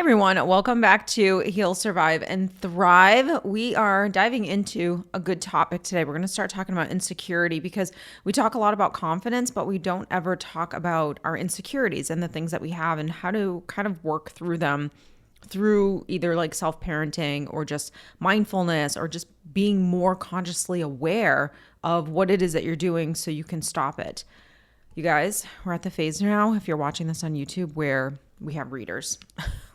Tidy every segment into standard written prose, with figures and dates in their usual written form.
Everyone, welcome back to Heal, Survive, and Thrive. We are diving into a good topic today. We're going to start talking about insecurity because we talk a lot about confidence, but we don't ever talk about our insecurities and the things that we have and how to kind of work through them through either like self-parenting or just mindfulness or just being more consciously aware of what it is that you're doing so you can stop it. You guys, we're at the phase now, if you're watching this on YouTube, where we have readers.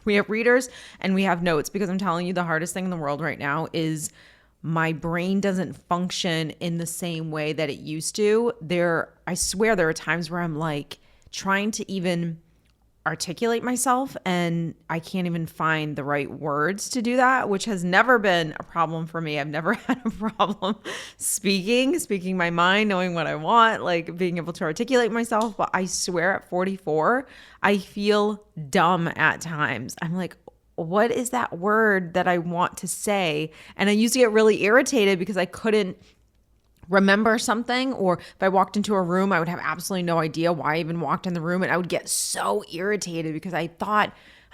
We have readers and we have notes, because I'm telling you, the hardest thing in the world right now is my brain doesn't function in the same way that it used to. I swear there are times where I'm like trying to even articulate myself and I can't even find the right words to do that, which has never been a problem for me. I've never had a problem speaking my mind, knowing what I want, like being able to articulate myself. But I swear at 44, I feel dumb at times. I'm like, what is that word that I want to say? And I used to get really irritated because I couldn't remember something, or if I walked into a room, I would have absolutely no idea why I even walked in the room, and I would get so irritated because I'm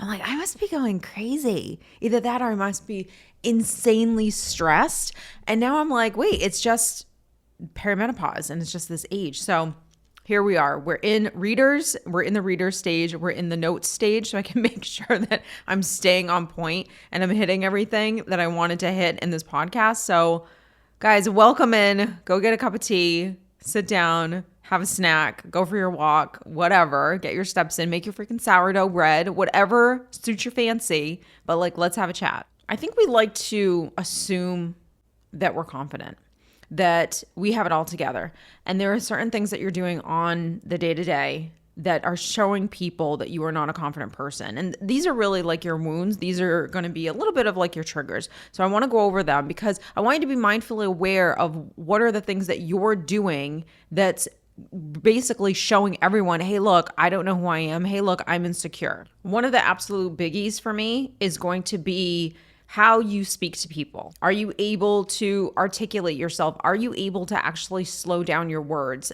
like, I must be going crazy. Either that or I must be insanely stressed. And now I'm like, wait, it's just perimenopause and it's just this age. So here we are. We're in the reader stage. We're in the notes stage, so I can make sure that I'm staying on point and I'm hitting everything that I wanted to hit in this podcast. So guys, welcome in. Go get a cup of tea, sit down, have a snack, go for your walk, whatever. Get your steps in, make your freaking sourdough bread, whatever suits your fancy. But let's have a chat. I think we like to assume that we're confident, that we have it all together. And there are certain things that you're doing on the day-to-day that are showing people that you are not a confident person. And these are really like your wounds. These are going to be a little bit of like your triggers. So I want to go over them because I want you to be mindfully aware of what are the things that you're doing that's basically showing everyone, hey, look, I don't know who I am. Hey, look, I'm insecure. One of the absolute biggies for me is going to be how you speak to people. Are you able to articulate yourself? Are you able to actually slow down your words?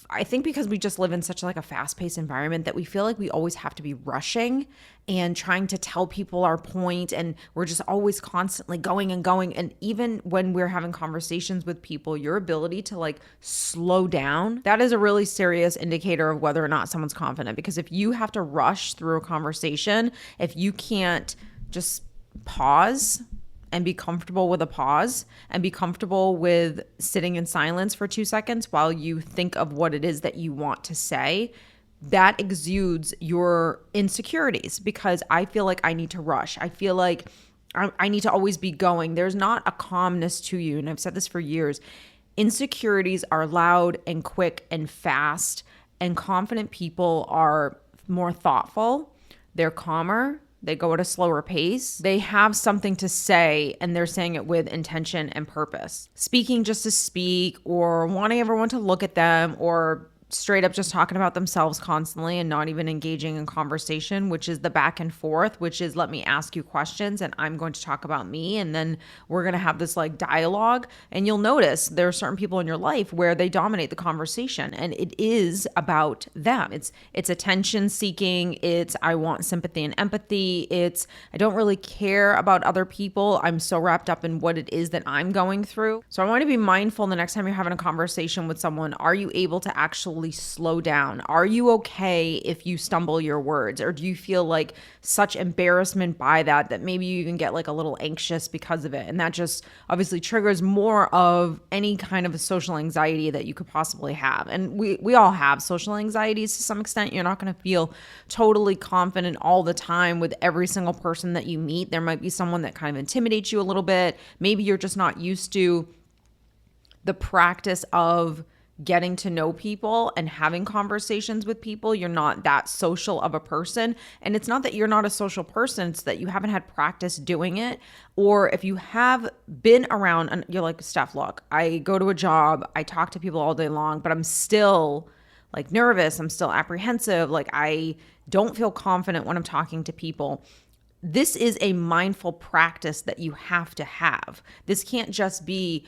I think because we just live in such like a fast-paced environment that we feel like we always have to be rushing and trying to tell people our point, and we're just always constantly going and going. And even when we're having conversations with people, your ability to like slow down, that is a really serious indicator of whether or not someone's confident. Because if you have to rush through a conversation, if you can't just pause and be comfortable with a pause and be comfortable with sitting in silence for 2 seconds while you think of what it is that you want to say, that exudes your insecurities, because I feel like I need to rush. I feel like I need to always be going. There's not a calmness to you. And I've said this for years. Insecurities are loud and quick and fast, and confident people are more thoughtful. They're calmer. They go at a slower pace. They have something to say, and they're saying it with intention and purpose. Speaking just to speak, or wanting everyone to look at them, or straight up just talking about themselves constantly and not even engaging in conversation, which is the back and forth, which is let me ask you questions and I'm going to talk about me, and then we're going to have this like dialogue. And you'll notice there are certain people in your life where they dominate the conversation, and it is about them. It's attention seeking. It's I want sympathy and empathy. It's I don't really care about other people. I'm so wrapped up in what it is that I'm going through. So I want to be mindful the next time you're having a conversation with someone. Are you able to actually slow down? Are you okay if you stumble your words? Or do you feel like such embarrassment by that maybe you even get like a little anxious because of it? And that just obviously triggers more of any kind of a social anxiety that you could possibly have. And we all have social anxieties to some extent. You're not going to feel totally confident all the time with every single person that you meet. There might be someone that kind of intimidates you a little bit. Maybe you're just not used to the practice of getting to know people and having conversations with people. You're not that social of a person. And it's not that you're not a social person, it's that you haven't had practice doing it. Or if you have been around and you're like, Steph, look, I go to a job, I talk to people all day long, but I'm still like nervous, I'm still apprehensive, like I don't feel confident when I'm talking to people. This is a mindful practice that you have to have. This can't just be,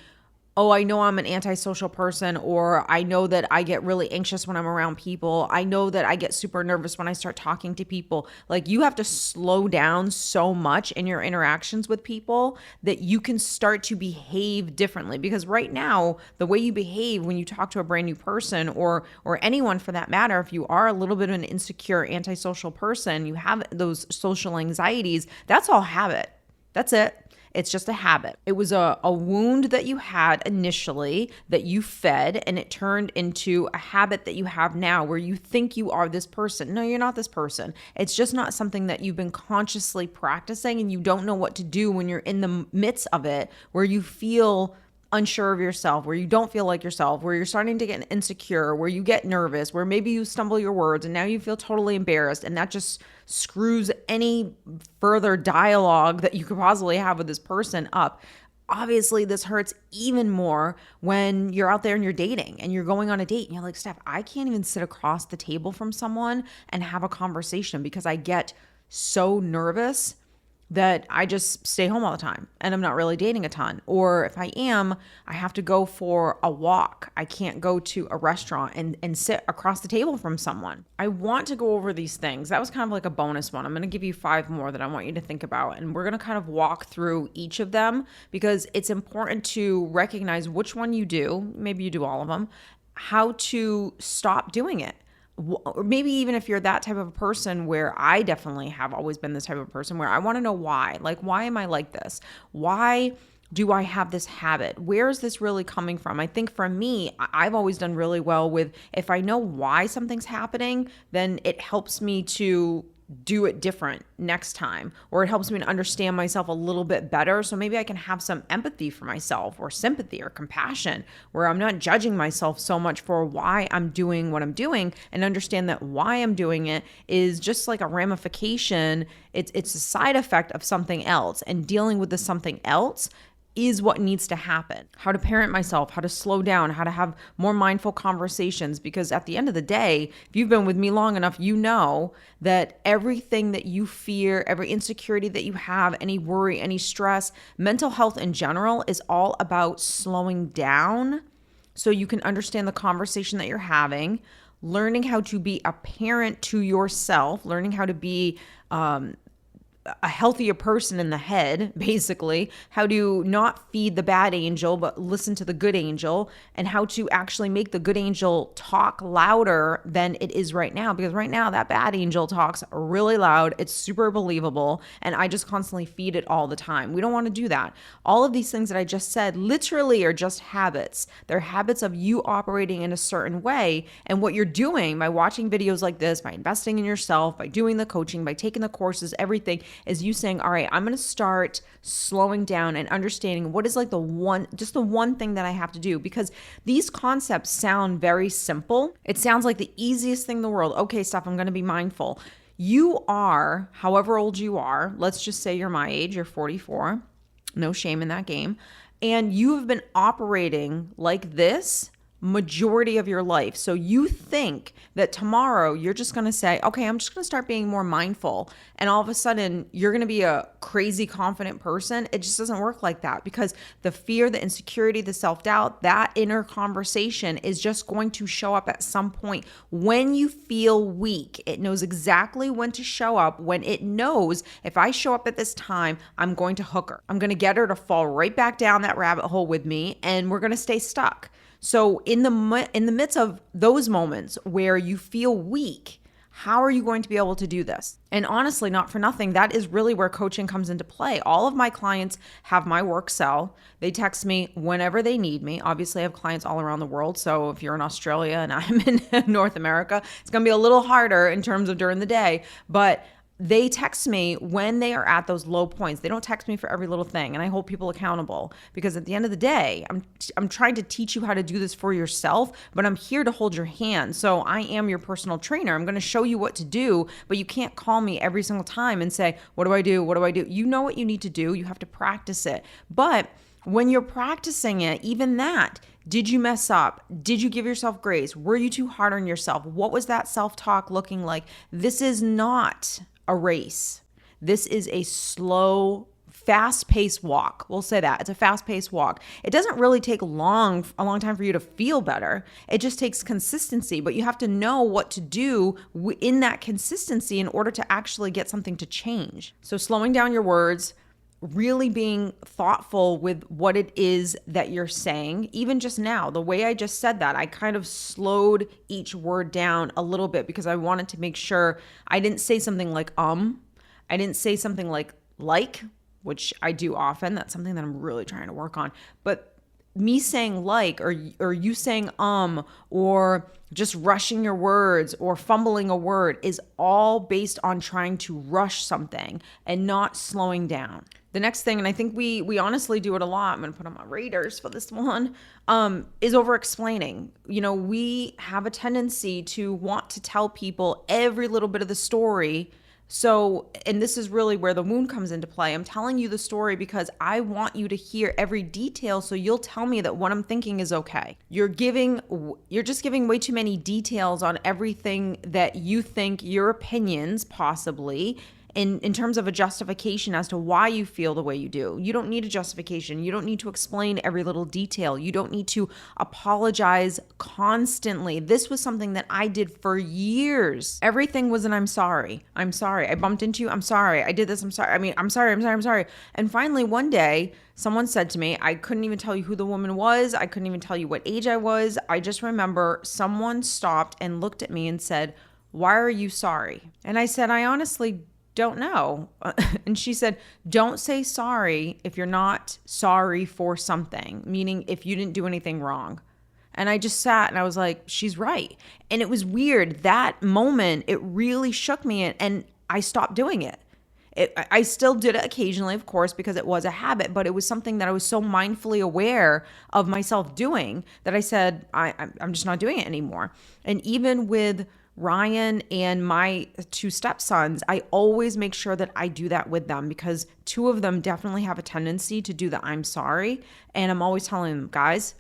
oh, I know I'm an antisocial person, or I know that I get really anxious when I'm around people. I know that I get super nervous when I start talking to people. Like, you have to slow down so much in your interactions with people that you can start to behave differently. Because right now, the way you behave when you talk to a brand new person, or anyone for that matter, if you are a little bit of an insecure, antisocial person, you have those social anxieties, that's all habit. That's it. It's just a habit. It was a wound that you had initially that you fed, and it turned into a habit that you have now where you think you are this person. No, you're not this person. It's just not something that you've been consciously practicing, and you don't know what to do when you're in the midst of it, where you feel unsure of yourself, where you don't feel like yourself, where you're starting to get insecure, where you get nervous, where maybe you stumble your words and now you feel totally embarrassed, and that just screws any further dialogue that you could possibly have with this person up. Obviously, this hurts even more when you're out there and you're dating and you're going on a date and you're like, Steph, I can't even sit across the table from someone and have a conversation because I get so nervous that I just stay home all the time and I'm not really dating a ton. Or if I am, I have to go for a walk. I can't go to a restaurant and sit across the table from someone. I want to go over these things. That was kind of like a bonus one. I'm going to give you 5 more that I want you to think about. And we're going to kind of walk through each of them because it's important to recognize which one you do. Maybe you do all of them. How to stop doing it. Or maybe even if you're that type of a person, where I definitely have always been this type of person, where I want to know why. Like, why am I like this? Why do I have this habit? Where is this really coming from? I think for me, I've always done really well with, if I know why something's happening, then it helps me to do it different next time, or it helps me to understand myself a little bit better. So maybe I can have some empathy for myself, or sympathy or compassion, where I'm not judging myself so much for why I'm doing what I'm doing, and understand that why I'm doing it is just like a ramification. It's a side effect of something else, and dealing with the something else is what needs to happen. How to parent myself, how to slow down, how to have more mindful conversations. Because at the end of the day, if you've been with me long enough, you know that everything that you fear, every insecurity that you have, any worry, any stress, mental health in general is all about slowing down so you can understand the conversation that you're having, learning how to be a parent to yourself, learning how to be a healthier person in the head, basically, how to not feed the bad angel, but listen to the good angel, and how to actually make the good angel talk louder than it is right now. Because right now that bad angel talks really loud. It's super believable. And I just constantly feed it all the time. We don't want to do that. All of these things that I just said literally are just habits. They're habits of you operating in a certain way. And what you're doing by watching videos like this, by investing in yourself, by doing the coaching, by taking the courses, everything, is you saying, all right, I'm going to start slowing down and understanding what is like the one thing that I have to do. Because these concepts sound very simple. It sounds like the easiest thing in the world. Okay, Steph, I'm going to be mindful. You are, however old you are, let's just say you're my age, you're 44. No shame in that game. And you have been operating like this majority of your life. So you think that tomorrow you're just going to say, okay, I'm just going to start being more mindful. And all of a sudden you're going to be a crazy confident person. It just doesn't work like that, because the fear, the insecurity, the self-doubt, that inner conversation is just going to show up at some point when you feel weak. It knows exactly when to show up, when it knows, if I show up at this time, I'm going to hook her. I'm going to get her to fall right back down that rabbit hole with me, and we're going to stay stuck. So in the midst of those moments where you feel weak, how are you going to be able to do this? And honestly, not for nothing, that is really where coaching comes into play. All of my clients have my work cell. They text me whenever they need me. Obviously, I have clients all around the world. So if you're in Australia and I'm in North America, it's going to be a little harder in terms of during the day. But they text me when they are at those low points. They don't text me for every little thing, and I hold people accountable, because at the end of the day, I'm trying to teach you how to do this for yourself, but I'm here to hold your hand. So I am your personal trainer. I'm going to show you what to do, but you can't call me every single time and say, what do I do? What do I do? You know what you need to do. You have to practice it. But when you're practicing it, even that, did you mess up? Did you give yourself grace? Were you too hard on yourself? What was that self-talk looking like? This is not a race. This is a slow fast-paced walk. We'll say that. It's a fast-paced walk. It doesn't really take a long time for you to feel better. It just takes consistency, but you have to know what to do in that consistency in order to actually get something to change. So slowing down your words, really being thoughtful with what it is that you're saying. Even just now, the way I just said that, I kind of slowed each word down a little bit because I wanted to make sure I didn't say something like I didn't say something like, which I do often. That's something that I'm really trying to work on. But me saying like, or you saying or just rushing your words or fumbling a word is all based on trying to rush something and not slowing down. The next thing, and I think we honestly do it a lot, I'm going to put on my radars for this one, is over explaining. We have a tendency to want to tell people every little bit of the story. So, and this is really where the wound comes into play. I'm telling you the story because I want you to hear every detail so you'll tell me that what I'm thinking is okay. You're just giving way too many details on everything that you think, your opinions possibly, in terms of a justification as to why you feel the way you do. You don't need a justification. You don't need to explain every little detail. You don't need to apologize constantly. This was something that I did for years. Everything was an I'm sorry. I'm sorry. I bumped into you. I'm sorry. I did this. I'm sorry. I'm sorry. And finally, one day, someone said to me, I couldn't even tell you who the woman was. I couldn't even tell you what age I was. I just remember someone stopped and looked at me and said, "Why are you sorry?" And I said, "I honestly don't know." And she said, "Don't say sorry if you're not sorry for something," meaning if you didn't do anything wrong. And I just sat and I was like, she's right. And it was weird. That moment, it really shook me and I stopped doing it. I still did it occasionally, of course, because it was a habit, but it was something that I was so mindfully aware of myself doing that I said, I'm just not doing it anymore. And even with Ryan and my two stepsons, I always make sure that I do that with them because two of them definitely have a tendency to do the I'm sorry. And I'm always telling them, guys,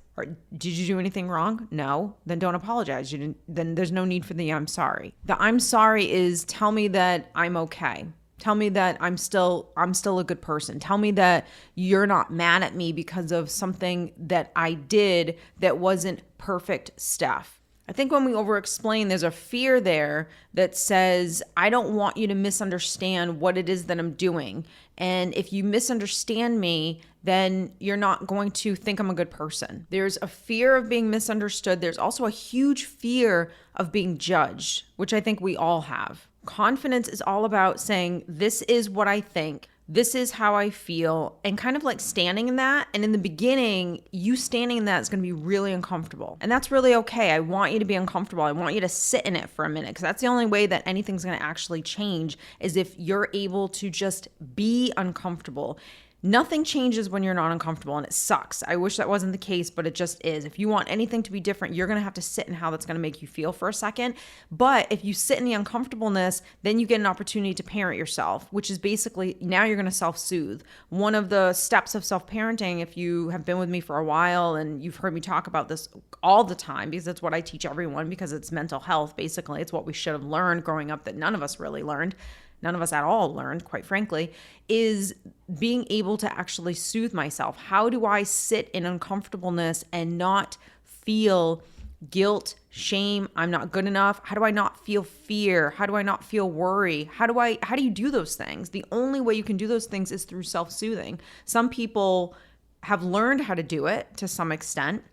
did you do anything wrong? No, then don't apologize. Then there's no need for the I'm sorry. The I'm sorry is tell me that I'm okay. Tell me that I'm still a good person. Tell me that you're not mad at me because of something that I did that wasn't perfect stuff. I think when we over-explain, there's a fear there that says, I don't want you to misunderstand what it is that I'm doing. And if you misunderstand me, then you're not going to think I'm a good person. There's a fear of being misunderstood. There's also a huge fear of being judged, which I think we all have. Confidence is all about saying, this is what I think. This is how I feel, and kind of like standing in that. And in the beginning, you standing in that is going to be really uncomfortable. And that's really okay. I want you to be uncomfortable. I want you to sit in it for a minute because that's the only way that anything's going to actually change is if you're able to just be uncomfortable. Nothing changes when you're not uncomfortable, and it sucks. I wish that wasn't the case, but it just is. If you want anything to be different, you're going to have to sit in how that's going to make you feel for a second. But if you sit in the uncomfortableness, then you get an opportunity to parent yourself, which is basically now you're going to self-soothe. One of the steps of self-parenting, if you have been with me for a while and you've heard me talk about this all the time, because it's what I teach everyone, because it's mental health, basically. It's what we should have learned growing up that none of us really learned. None of us at all learned, quite frankly, is being able to actually soothe myself. How do I sit in uncomfortableness and not feel guilt, shame, I'm not good enough? How do I not feel fear? How do I not feel worry? How do you do those things? The only way you can do those things is through self-soothing. Some people have learned how to do it to some extent.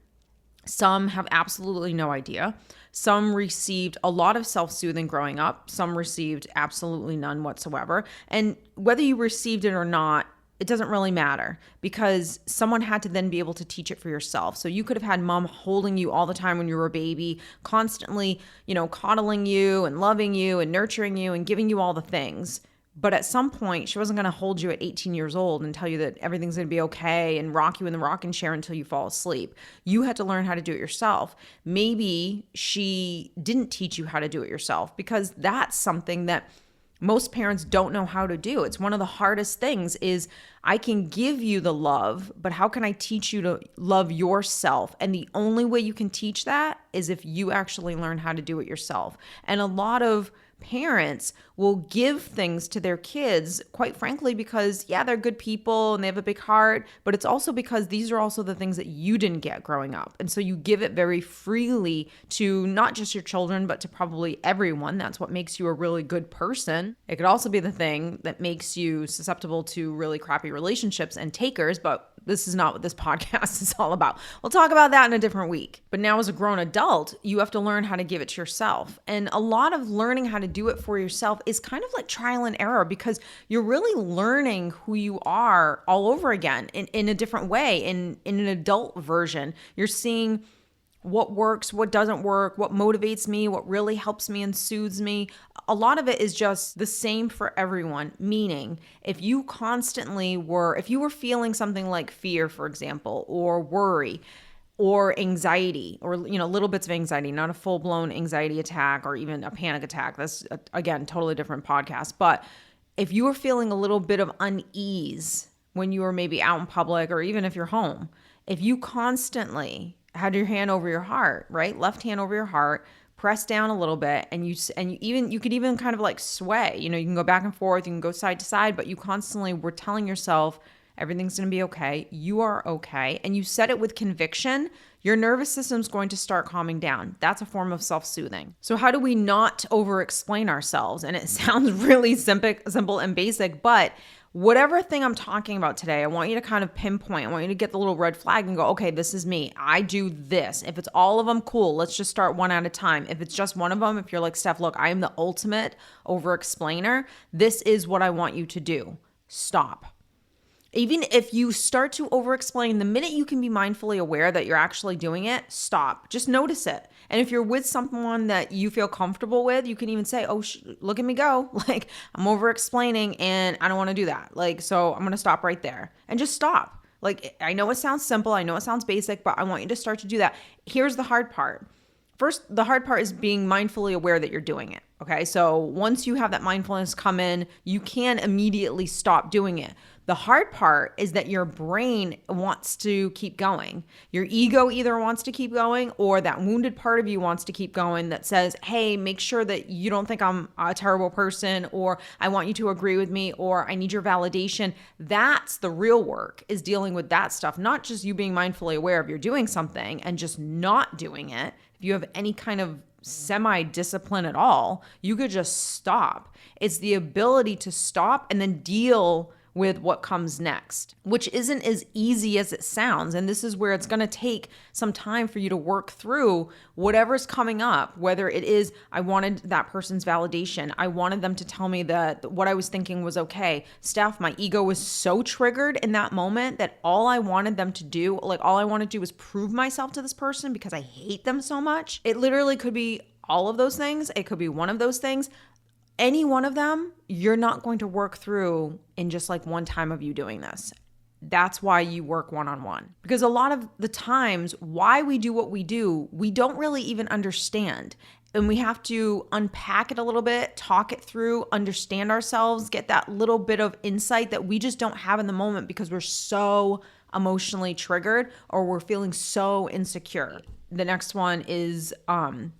Some have absolutely no idea. Some received a lot of self-soothing growing up. Some received absolutely none whatsoever. And whether you received it or not, it doesn't really matter because someone had to then be able to teach it for yourself. So you could have had mom holding you all the time when you were a baby, constantly, coddling you and loving you and nurturing you and giving you all the things. But at some point, she wasn't going to hold you at 18 years old and tell you that everything's going to be okay and rock you in the rocking chair until you fall asleep. You had to learn how to do it yourself. Maybe she didn't teach you how to do it yourself because that's something that most parents don't know how to do. It's one of the hardest things is I can give you the love, but how can I teach you to love yourself? And the only way you can teach that is if you actually learn how to do it yourself. And a lot of parents will give things to their kids, quite frankly, because yeah, they're good people and they have a big heart, but it's also because these are also the things that you didn't get growing up. And so you give it very freely to not just your children, but to probably everyone. That's what makes you a really good person. It could also be the thing that makes you susceptible to really crappy relationships and takers, but this is not what this podcast is all about. We'll talk about that in a different week. But now as a grown adult, you have to learn how to give it to yourself. And a lot of learning how to do it for yourself is kind of like trial and error, because you're really learning who you are all over again in a different way. In an adult version, you're seeing what works, what doesn't work, what motivates me, what really helps me and soothes me. A lot of it is just the same for everyone, meaning if you were feeling something like fear, for example, or worry, or anxiety, or little bits of anxiety, not a full-blown anxiety attack or even a panic attack. That's, again, totally different podcast. But if you were feeling a little bit of unease when you were maybe out in public, or even if you're home, if you constantly had your hand over your heart, right? Left hand over your heart, press down a little bit, and you could even kind of like sway. You can go back and forth, you can go side to side, but you constantly were telling yourself everything's going to be okay. You are okay. And you said it with conviction. Your nervous system's going to start calming down. That's a form of self-soothing. So how do we not over-explain ourselves? And it sounds really simple and basic, but whatever thing I'm talking about today, I want you to kind of pinpoint. I want you to get the little red flag and go, okay, this is me. I do this. If it's all of them, cool. Let's just start one at a time. If it's just one of them, if you're like, Steph, look, I am the ultimate over-explainer. This is what I want you to do. Stop. Even if you start to over-explain, the minute you can be mindfully aware that you're actually doing it, stop. Just notice it. And if you're with someone that you feel comfortable with, you can even say, oh, look at me go. Like, I'm over-explaining and I don't want to do that. So I'm going to stop right there and just stop. I know it sounds simple. I know it sounds basic, but I want you to start to do that. Here's the hard part. First, the hard part is being mindfully aware that you're doing it. Okay. So once you have that mindfulness come in, you can immediately stop doing it. The hard part is that your brain wants to keep going. Your ego either wants to keep going, or that wounded part of you wants to keep going that says, hey, make sure that you don't think I'm a terrible person, or I want you to agree with me, or I need your validation. That's the real work, is dealing with that stuff, not just you being mindfully aware of you're doing something and just not doing it. If you have any kind of semi-discipline at all, you could just stop. It's the ability to stop and then deal with what comes next, which isn't as easy as it sounds. And this is where it's going to take some time for you to work through whatever's coming up, whether it is, I wanted that person's validation. I wanted them to tell me that what I was thinking was okay. Steph, my ego was so triggered in that moment that all I wanted them to do, all I wanted to do was prove myself to this person because I hate them so much. It literally could be all of those things. It could be one of those things. Any one of them, you're not going to work through in just one time of you doing this. That's why you work one-on-one. Because a lot of the times why we do what we do, we don't really even understand. And we have to unpack it a little bit, talk it through, understand ourselves, get that little bit of insight that we just don't have in the moment because we're so emotionally triggered or we're feeling so insecure. The next one is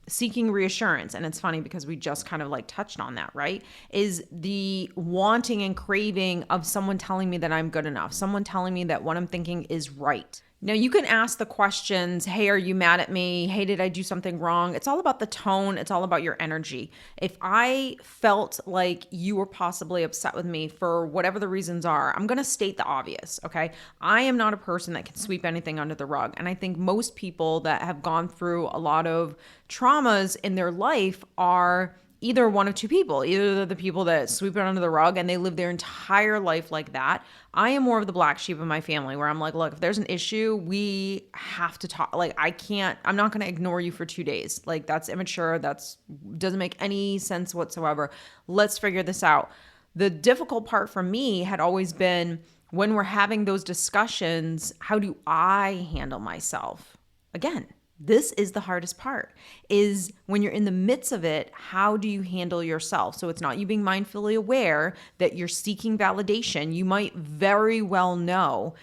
seeking reassurance. And it's funny because we just kind of touched on that, right? Is the wanting and craving of someone telling me that I'm good enough, someone telling me that what I'm thinking is right. Now, you can ask the questions, hey, are you mad at me? Hey, did I do something wrong? It's all about the tone. It's all about your energy. If I felt like you were possibly upset with me for whatever the reasons are, I'm going to state the obvious, okay? I am not a person that can sweep anything under the rug. And I think most people that have gone through a lot of traumas in their life are either one of two people. Either they're the people that sweep it under the rug and they live their entire life like that. I am more of the black sheep of my family where I'm like, look, if there's an issue, we have to talk. I'm not going to ignore you for 2 days. That's immature. Doesn't make any sense whatsoever. Let's figure this out. The difficult part for me had always been when we're having those discussions, how do I handle myself? Again, this is the hardest part, is when you're in the midst of it, how do you handle yourself? So it's not you being mindfully aware that you're seeking validation. You might very well know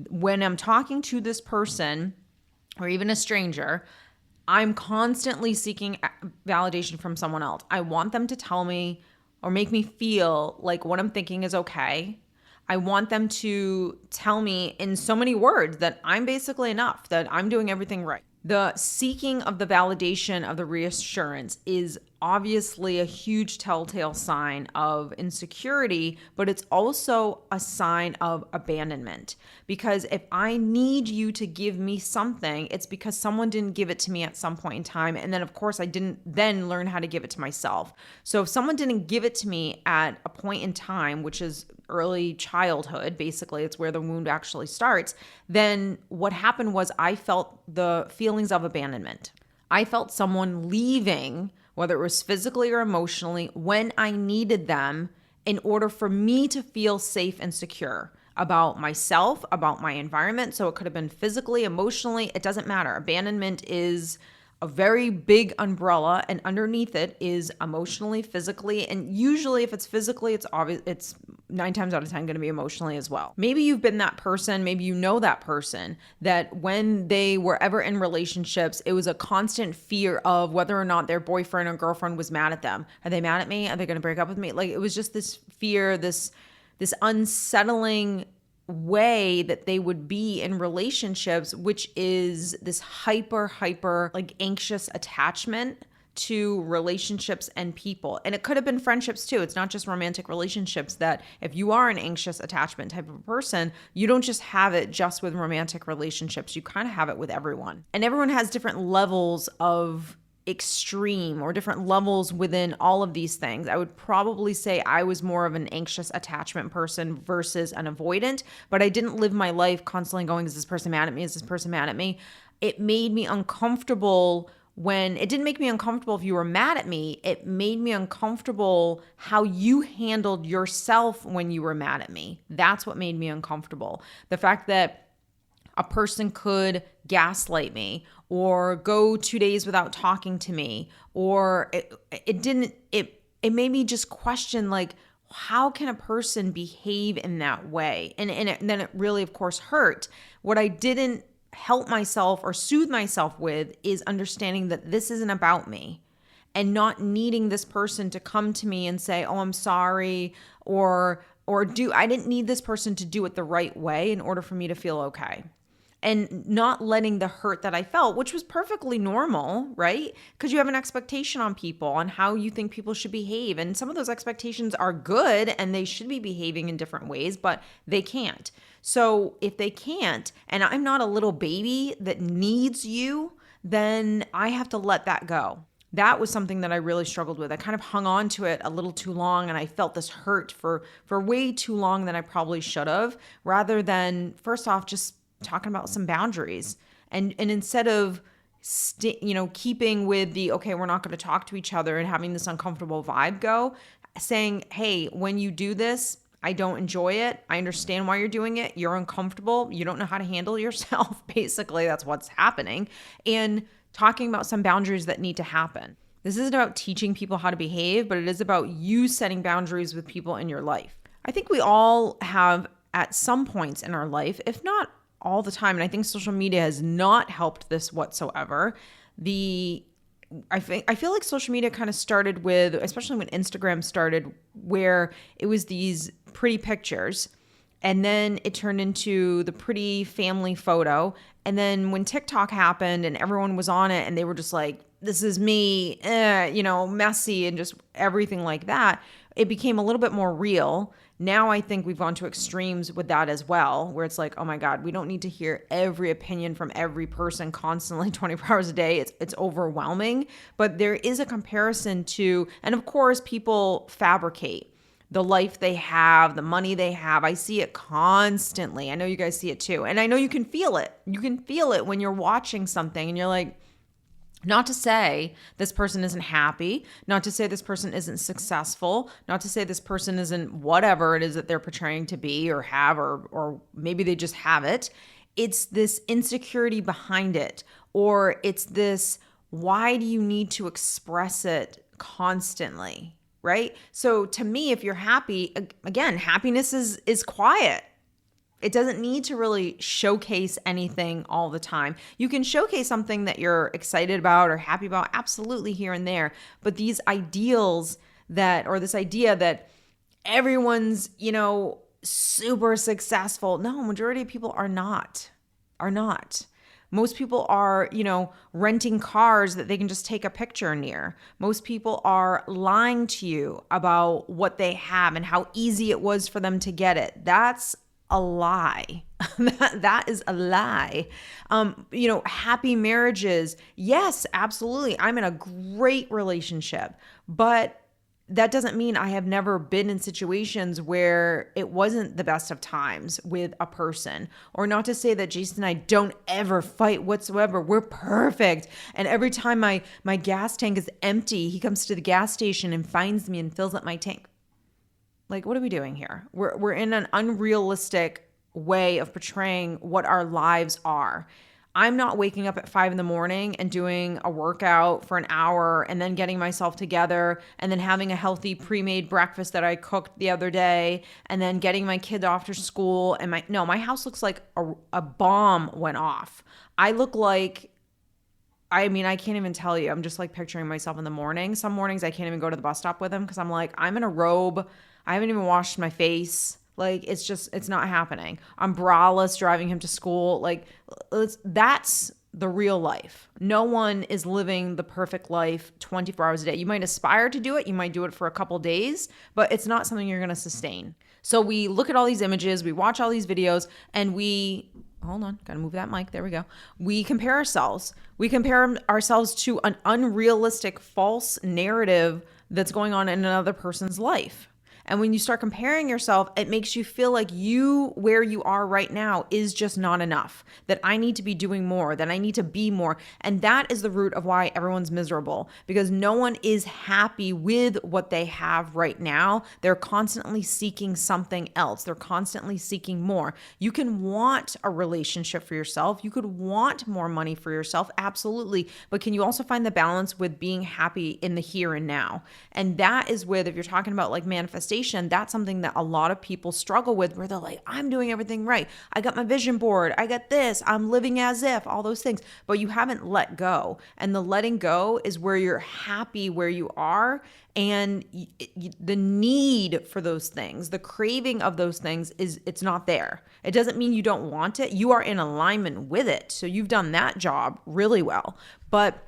when I'm talking to this person or even a stranger, I'm constantly seeking validation from someone else. I want them to tell me or make me feel like what I'm thinking is okay. I want them to tell me in so many words that I'm basically enough, that I'm doing everything right. The seeking of the validation of the reassurance is obviously a huge telltale sign of insecurity, but it's also a sign of abandonment. Because if I need you to give me something, it's because someone didn't give it to me at some point in time. And then, of course, I didn't then learn how to give it to myself. So if someone didn't give it to me at a point in time, which is early childhood, basically, it's where the wound actually starts, then what happened was I felt the feelings of abandonment. I felt someone leaving, whether it was physically or emotionally, when I needed them in order for me to feel safe and secure about myself, about my environment. So it could have been physically, emotionally, it doesn't matter. Abandonment is a very big umbrella, and underneath it is emotionally, physically, and usually if it's physically, it's obvious, it's 9 times out of 10 going to be emotionally as well. Maybe you've been that person, maybe you know that person that when they were ever in relationships, it was a constant fear of whether or not their boyfriend or girlfriend was mad at them. Are they mad at me? Are they going to break up with me? Like, it was just this fear, this unsettling way that they would be in relationships, which is this hyper like anxious attachment to relationships and people. And it could have been friendships too. It's not just romantic relationships, that if you are an anxious attachment type of person, you don't just have it just with romantic relationships. You kind of have it with everyone. And everyone has different levels of extreme or different levels within all of these things. I would probably say I was more of an anxious attachment person versus an avoidant, but I didn't live my life constantly going, is this person mad at me? Is this person mad at me? It made me uncomfortable when it didn't make me uncomfortable if you were mad at me. It made me uncomfortable how you handled yourself when you were mad at me. That's what made me uncomfortable. The fact that a person could gaslight me or go 2 days without talking to me, or it made me just question, like, how can a person behave in that way? And then it really, of course, hurt. What I didn't help myself or soothe myself with is understanding that this isn't about me, and not needing this person to come to me and say, oh, I'm sorry, or I didn't need this person to do it the right way in order for me to feel okay. And not letting the hurt that I felt, which was perfectly normal, right? Because you have an expectation on people, on how you think people should behave. And some of those expectations are good and they should be behaving in different ways, but they can't. So if they can't, and I'm not a little baby that needs you, then I have to let that go. That was something that I really struggled with. I kind of hung on to it a little too long, and I felt this hurt for way too long than I probably should have, rather than, first off, just talking about some boundaries. And instead of keeping with the, okay, we're not going to talk to each other, and having this uncomfortable vibe go, saying, hey, when you do this, I don't enjoy it. I understand why you're doing it. You're uncomfortable. You don't know how to handle yourself. Basically, that's what's happening. And talking about some boundaries that need to happen. This isn't about teaching people how to behave, but it is about you setting boundaries with people in your life. I think we all have at some points in our life, if not all the time, and I think social media has not helped this whatsoever. I feel like social media kind of started with, especially when Instagram started, where it was these pretty pictures, and then it turned into the pretty family photo. And then when TikTok happened and everyone was on it and they were just like, this is me, messy and just everything like that, it became a little bit more real. Now I think we've gone to extremes with that as well, where it's like, oh my God, we don't need to hear every opinion from every person constantly 24 hours a day. It's overwhelming. But there is a comparison to, and of course, people fabricate the life they have, the money they have. I see it constantly. I know you guys see it too. And I know you can feel it. You can feel it when you're watching something and you're like, not to say this person isn't happy, not to say this person isn't successful, not to say this person isn't whatever it is that they're portraying to be or have, or maybe they just have it. It's this insecurity behind it, or it's this, why do you need to express it constantly, right? So to me, if you're happy, again, happiness is quiet. It doesn't need to really showcase anything all the time. You can showcase something that you're excited about or happy about, absolutely, here and there. But these ideals or this idea that everyone's, super successful. No, majority of people are not. Most people are, renting cars that they can just take a picture near. Most people are lying to you about what they have and how easy it was for them to get it. That's a lie. That is a lie. Happy marriages. Yes, absolutely. I'm in a great relationship, but that doesn't mean I have never been in situations where it wasn't the best of times with a person. Or not to say that Jason and I don't ever fight whatsoever. We're perfect. And every time my gas tank is empty, he comes to the gas station and finds me and fills up my tank. Like, what are we doing here? We're in an unrealistic way of portraying what our lives are. I'm not waking up at 5 a.m. and doing a workout for an hour and then getting myself together and then having a healthy pre-made breakfast that I cooked the other day and then getting my kid off to school. And my house looks like a bomb went off. I look like, I can't even tell you. I'm just like picturing myself in the morning. Some mornings I can't even go to the bus stop with him because I'm like, I'm in a robe. I haven't even washed my face. Like, it's not happening. I'm braless driving him to school. Like, that's the real life. No one is living the perfect life 24 hours a day. You might aspire to do it. You might do it for a couple days, but it's not something you're going to sustain. So we look at all these images, we watch all these videos, and hold on, got to move that mic. There we go. We compare ourselves. We compare ourselves to an unrealistic, false narrative that's going on in another person's life. And when you start comparing yourself, it makes you feel like where you are right now is just not enough, that I need to be doing more, that I need to be more. And that is the root of why everyone's miserable, because no one is happy with what they have right now. They're constantly seeking something else. They're constantly seeking more. You can want a relationship for yourself. You could want more money for yourself. Absolutely. But can you also find the balance with being happy in the here and now? And that is if you're talking about like manifestation, that's something that a lot of people struggle with, where they're like, I'm doing everything right. I got my vision board. I got this. I'm living as if, all those things. But you haven't let go. And the letting go is where you're happy where you are. And the need for those things, the craving of those things it's not there. It doesn't mean you don't want it. You are in alignment with it. So you've done that job really well. But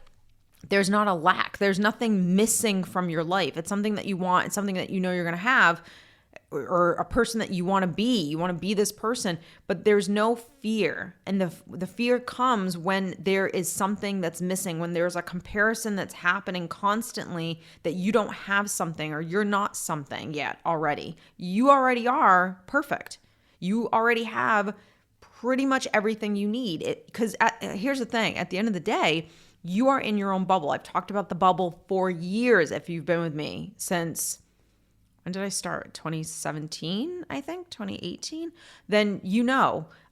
there's not a lack. There's nothing missing from your life. It's something that you want. It's something that you know you're going to have, or a person that you want to be. You want to be this person, but there's no fear. And the fear comes when there is something that's missing, when there's a comparison that's happening constantly that you don't have something or you're not something yet already. You already are perfect. You already have pretty much everything you need. Because here's the thing, at the end of the day, you are in your own bubble. I've talked about the bubble for years. If you've been with me since, when did I start? 2017, I think, 2018. Then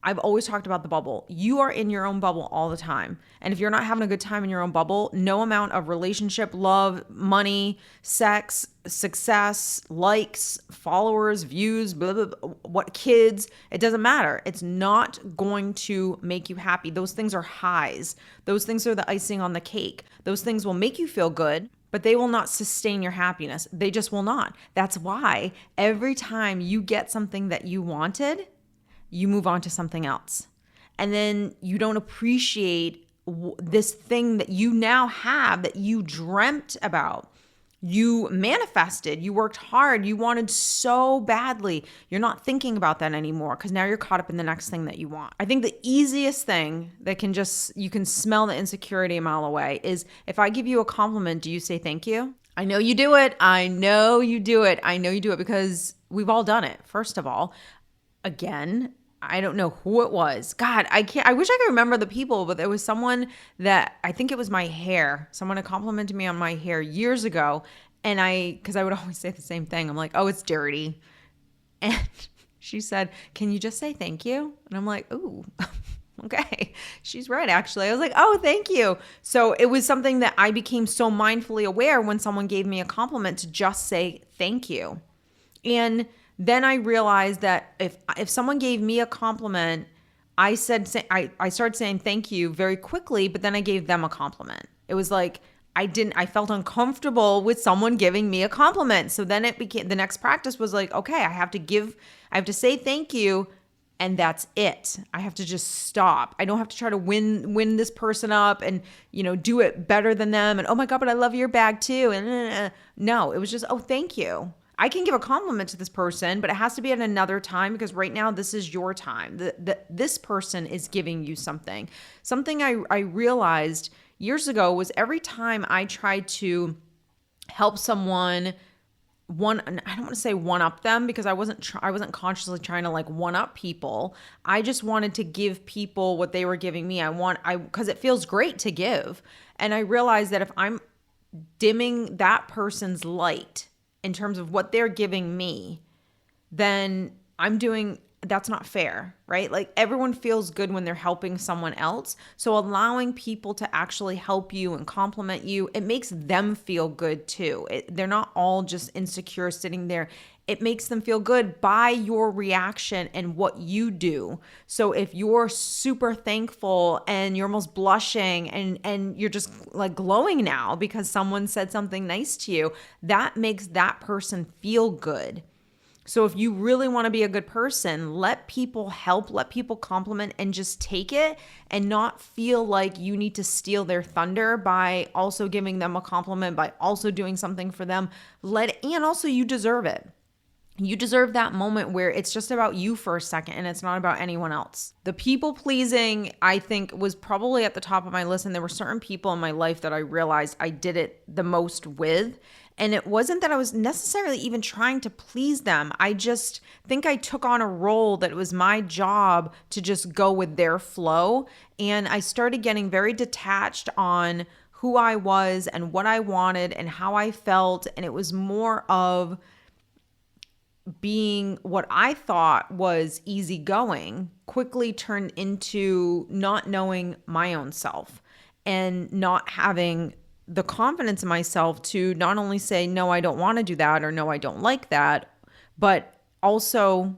I've always talked about the bubble. You are in your own bubble all the time. And if you're not having a good time in your own bubble, no amount of relationship, love, money, sex, success, likes, followers, views, blah, blah, blah, what kids, it doesn't matter. It's not going to make you happy. Those things are highs. Those things are the icing on the cake. Those things will make you feel good, but they will not sustain your happiness. They just will not. That's why every time you get something that you wanted, you move on to something else. And then you don't appreciate this thing that you now have that you dreamt about. You manifested, you worked hard, you wanted so badly. You're not thinking about that anymore because now you're caught up in the next thing that you want. I think the easiest thing that you can smell the insecurity a mile away is if I give you a compliment, do you say thank you? I know you do it. I know you do it because we've all done it. First of all, again, I don't know who it was. God, I wish I could remember the people, but there was someone that, I think it was my hair. Someone had complimented me on my hair years ago. And because I would always say the same thing. I'm like, oh, it's dirty. And she said, can you just say thank you? And I'm like, ooh, okay. She's right, actually. I was like, oh, thank you. So it was something that I became so mindfully aware when someone gave me a compliment to just say thank you. And Then I realized that if someone gave me a compliment, I started saying thank you very quickly, but then I gave them a compliment. It was like I felt uncomfortable with someone giving me a compliment. So then it became, the next practice was like, okay, I have to say thank you, and that's it. I have to just stop. I don't have to try to win this person up and, do it better than them. And, oh my God, but I love your bag too. And no, it was just, oh, thank you. I can give a compliment to this person, but it has to be at another time, because right now this is your time. This person is giving you something. Something I realized years ago was every time I tried to help someone, I don't want to say one up them, because I wasn't consciously trying to like one up people. I just wanted to give people what they were giving me. Because it feels great to give. And I realized that if I'm dimming that person's light in terms of what they're giving me, then that's not fair, right? Like, everyone feels good when they're helping someone else. So allowing people to actually help you and compliment you, it makes them feel good too. They're not all just insecure sitting there. It makes them feel good by your reaction and what you do. So if you're super thankful and you're almost blushing and you're just like glowing now because someone said something nice to you, that makes that person feel good. So if you really want to be a good person, let people help, let people compliment, and just take it, and not feel like you need to steal their thunder by also giving them a compliment, by also doing something for them. And also, you deserve it. You deserve that moment where it's just about you for a second and it's not about anyone else. The people pleasing, I think, was probably at the top of my list. And there were certain people in my life that I realized I did it the most with. And it wasn't that I was necessarily even trying to please them. I just think I took on a role that it was my job to just go with their flow. And I started getting very detached on who I was and what I wanted and how I felt. And it was more of being what I thought was easygoing quickly turned into not knowing my own self and not having the confidence in myself to not only say, no, I don't want to do that, or no, I don't like that, but also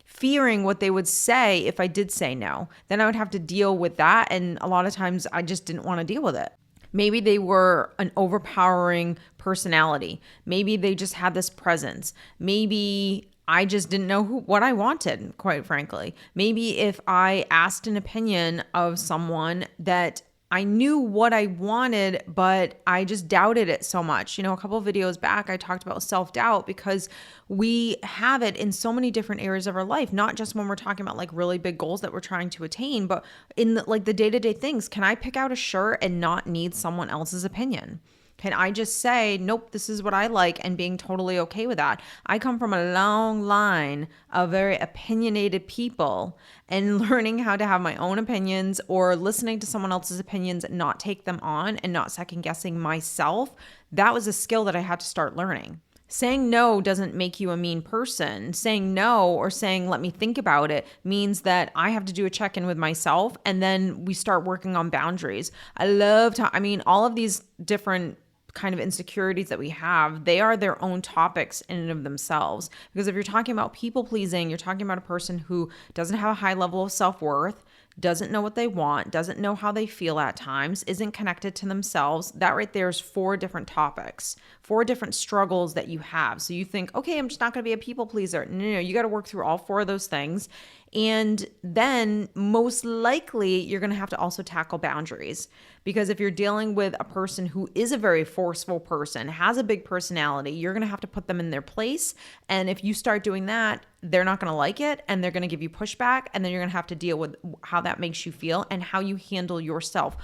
fearing what they would say if I did say no. Then I would have to deal with that. And a lot of times I just didn't want to deal with it. Maybe they were an overpowering personality. Maybe they just had this presence. Maybe I just didn't know what I wanted, quite frankly. Maybe if I asked an opinion of someone that I knew what I wanted, but I just doubted it so much. A couple of videos back, I talked about self-doubt, because we have it in so many different areas of our life, not just when we're talking about like really big goals that we're trying to attain, but in the day-to-day things. Can I pick out a shirt and not need someone else's opinion? Can I just say, nope, this is what I like, and being totally okay with that? I come from a long line of very opinionated people, and learning how to have my own opinions or listening to someone else's opinions and not take them on and not second guessing myself, that was a skill that I had to start learning. Saying no doesn't make you a mean person. Saying no, or saying let me think about it, means that I have to do a check-in with myself, and then we start working on boundaries. All of these different kind of insecurities that we have, they are their own topics in and of themselves. Because if you're talking about people pleasing, you're talking about a person who doesn't have a high level of self-worth, doesn't know what they want, doesn't know how they feel at times, isn't connected to themselves. That right there is 4 different topics, 4 different struggles that you have. So you think, okay, I'm just not going to be a people pleaser. No, you got to work through all 4 of those things. And then most likely you're going to have to also tackle boundaries, because if you're dealing with a person who is a very forceful person, has a big personality, you're going to have to put them in their place. And if you start doing that, they're not going to like it, and they're going to give you pushback, and then you're going to have to deal with how that makes you feel and how you handle yourself.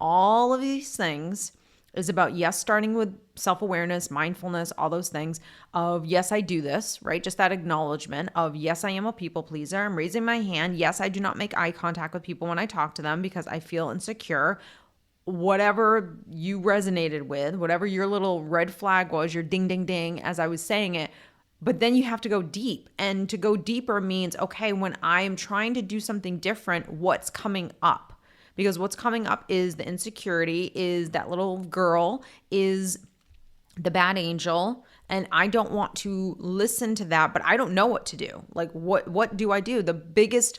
All of these things is about, yes, starting with self-awareness, mindfulness, all those things of, yes, I do this, right? Just that acknowledgement of, yes, I am a people pleaser. I'm raising my hand. Yes, I do not make eye contact with people when I talk to them because I feel insecure. Whatever you resonated with, whatever your little red flag was, your ding, ding, ding, as I was saying it. But then you have to go deep. And to go deeper means, okay, when I am trying to do something different, what's coming up? Because what's coming up is the insecurity, is that little girl, is the bad angel, And I don't want to listen to that, but I don't know what to do. Like, what do I do? The biggest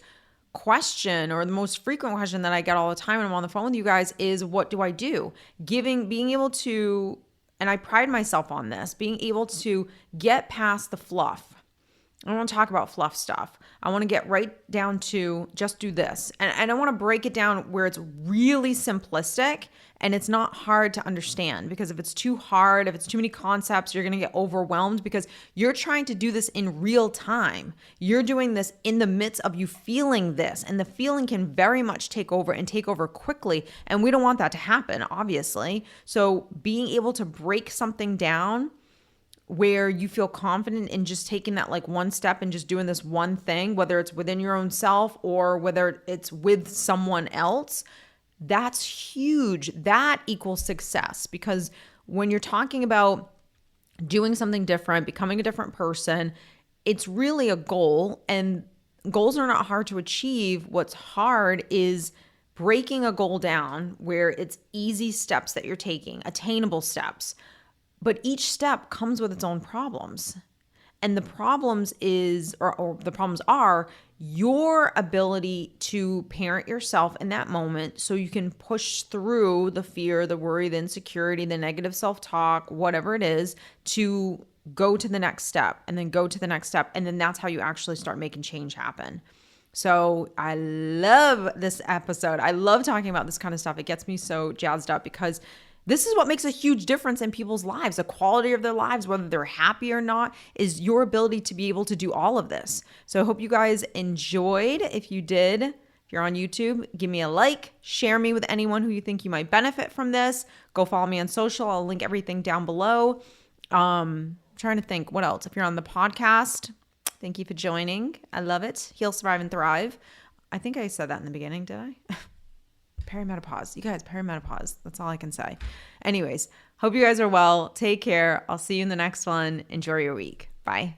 question, or the most frequent question that I get all the time when I'm on the phone with you guys, is what do I do? Being able to, and I pride myself on this, being able to get past the fluff. I don't want to talk about fluff stuff. I want to get right down to just do this. And I want to break it down where it's really simplistic and it's not hard to understand, because if it's too hard, if it's too many concepts, you're going to get overwhelmed because you're trying to do this in real time. You're doing this in the midst of you feeling this, and the feeling can very much take over and take over quickly. And we don't want that to happen, obviously. So being able to break something down where you feel confident in just taking that like one step and just doing this one thing, whether it's within your own self or whether it's with someone else, that's huge. That equals success, because when you're talking about doing something different, becoming a different person, it's really a goal, and goals are not hard to achieve. What's hard is breaking a goal down where it's easy steps that you're taking, attainable steps. But each step comes with its own problems. And the problems the problems are your ability to parent yourself in that moment so you can push through the fear, the worry, the insecurity, the negative self-talk, whatever it is, to go to the next step and then go to the next step. And then that's how you actually start making change happen. So I love this episode. I love talking about this kind of stuff. It gets me so jazzed up because this is what makes a huge difference in people's lives. The quality of their lives, whether they're happy or not, is your ability to be able to do all of this. So I hope you guys enjoyed. If you did, if you're on YouTube, give me a like, share me with anyone who you think you might benefit from this. Go follow me on social. I'll link everything down below. Trying to think what else. If you're on the podcast, thank you for joining. I love it. Heal, survive, and thrive. I think I said that in the beginning, did I? Perimenopause. You guys, perimenopause. That's all I can say. Anyways, hope you guys are well. Take care. I'll see you in the next one. Enjoy your week. Bye.